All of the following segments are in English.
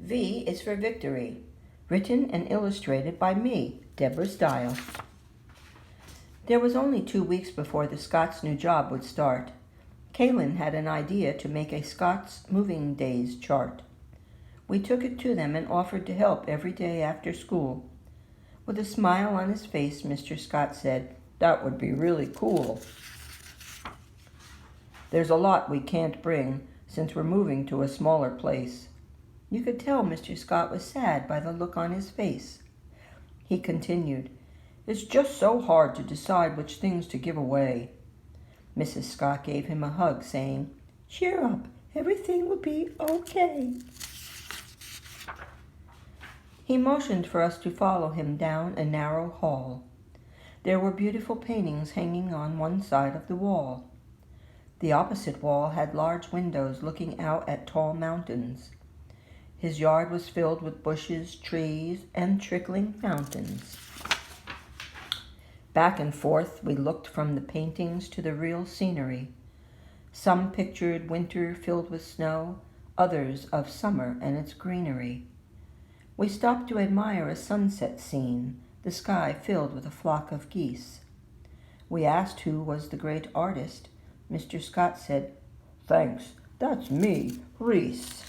V is for Victory. Written and illustrated by me, Deborah Stile. There was only 2 weeks before the Scots' new job would start. Kaylin had an idea to make a Scots moving days chart. We took it to them and offered to help every day after school. With a smile on his face, Mr. Scott said, "That would be really cool. There's a lot we can't bring since we're moving to a smaller place." You could tell Mr. Scott was sad by the look on his face. He continued, "It's just so hard to decide which things to give away." Mrs. Scott gave him a hug, saying, "Cheer up, everything will be okay." He motioned for us to follow him down a narrow hall. There were beautiful paintings hanging on one side of the wall. The opposite wall had large windows looking out at tall mountains. His yard was filled with bushes, trees, and trickling fountains. Back and forth we looked from the paintings to the real scenery. Some pictured winter filled with snow, others of summer and its greenery. We stopped to admire a sunset scene, the sky filled with a flock of geese. We asked who was the great artist. Mr. Scott said, "Thanks, that's me, Reese."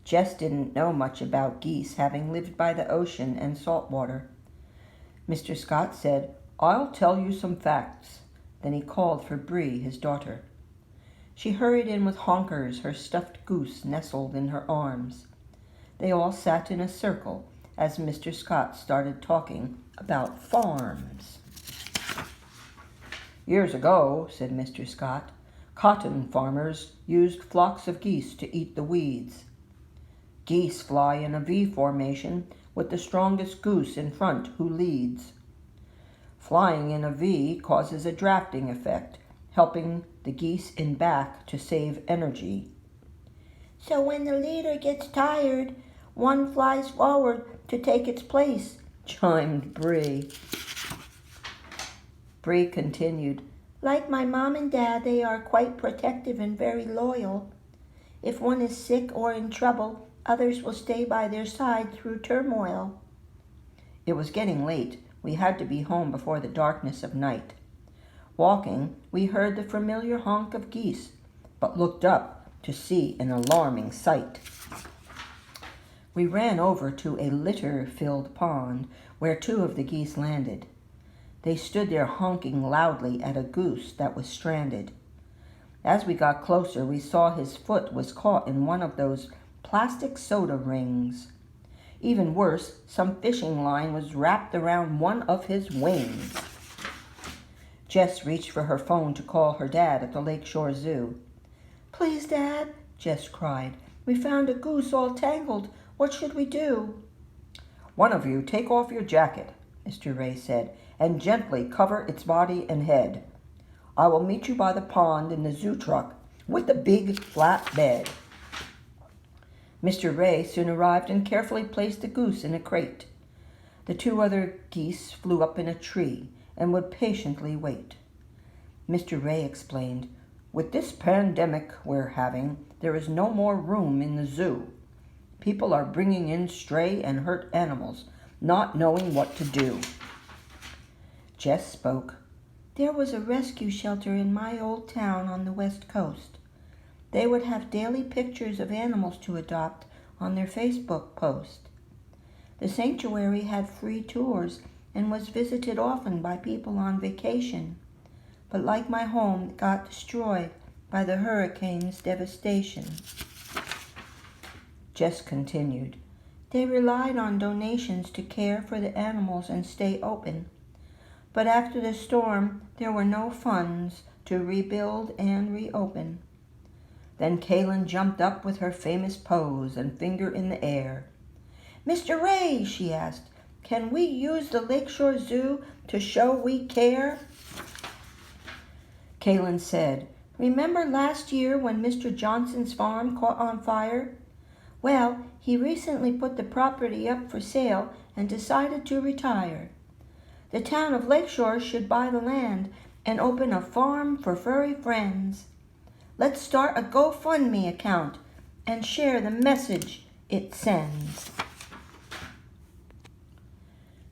Jess didn't know much about geese, having lived by the ocean and salt water. Mr. Scott said, "I'll tell you some facts." Then he called for Bree, his daughter. She hurried in with Honkers, her stuffed goose nestled in her arms. They all sat in a circle as Mr. Scott started talking about farms. "Years ago," said Mr. Scott, "cotton farmers used flocks of geese to eat the weeds. Geese fly in a V formation with the strongest goose in front who leads. Flying in a V causes a drafting effect, helping the geese in back to save energy. So when the leader gets tired, one flies forward to take its place," chimed Bree. Bree continued, "Like my mom and dad, they are quite protective and very loyal. If one is sick or in trouble, others will stay by their side through turmoil." It was getting late. We had to be home before the darkness of night. Walking, we heard the familiar honk of geese, but looked up to see an alarming sight. We ran over to a litter-filled pond where 2 of the geese landed. They stood there honking loudly at a goose that was stranded. As we got closer, we saw his foot was caught in one of those plastic soda rings. Even worse, some fishing line was wrapped around one of his wings. Jess reached for her phone to call her dad at the Lakeshore Zoo. "Please, Dad," Jess cried. "We found a goose all tangled. What should we do?" "One of you take off your jacket," Mr. Ray said, "and gently cover its body and head. I will meet you by the pond in the zoo truck with the big flat bed." Mr. Ray soon arrived and carefully placed the goose in a crate. The 2 other geese flew up in a tree and would patiently wait. Mr. Ray explained, "With this pandemic we're having, there is no more room in the zoo. People are bringing in stray and hurt animals, not knowing what to do." Jess spoke. "There was a rescue shelter in my old town on the West Coast. They would have daily pictures of animals to adopt on their Facebook post. The sanctuary had free tours and was visited often by people on vacation, but like my home, it got destroyed by the hurricane's devastation." Jess continued, "They relied on donations to care for the animals and stay open, but after the storm, there were no funds to rebuild and reopen." Then Kaylin jumped up with her famous pose and finger in the air. "Mr. Ray," she asked, "can we use the Lakeshore Zoo to show we care?" Kaylin said, "Remember last year when Mr. Johnson's farm caught on fire? Well, he recently put the property up for sale and decided to retire. The town of Lakeshore should buy the land and open a farm for furry friends. Let's start a GoFundMe account and share the message it sends.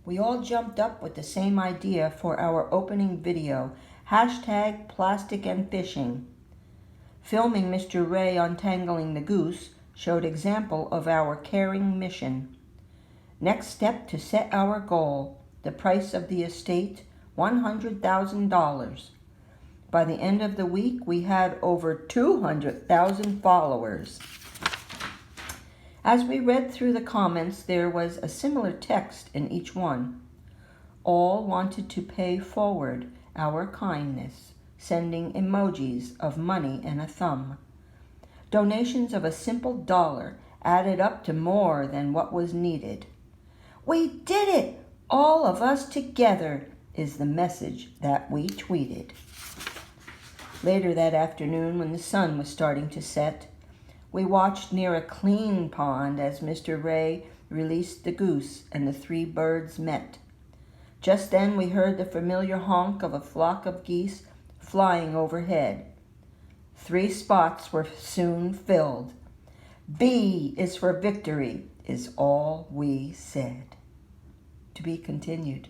We all jumped up with the same idea for our opening video, #PlasticAndFishing. Filming Mr. Ray untangling the goose showed example of our caring mission. Next step to set our goal, the price of the estate, $100,000. By the end of the week, we had over 200,000 followers. As we read through the comments, there was a similar text in each one. All wanted to pay forward our kindness, sending emojis of money and a thumb. Donations of a simple $1 added up to more than what was needed. "We did it! All of us together," is the message that we tweeted. Later that afternoon, when the sun was starting to set, we watched near a clean pond as Mr. Ray released the goose and the 3 birds met. Just then we heard the familiar honk of a flock of geese flying overhead. 3 spots were soon filled. "B is for victory," is all we said. To be continued.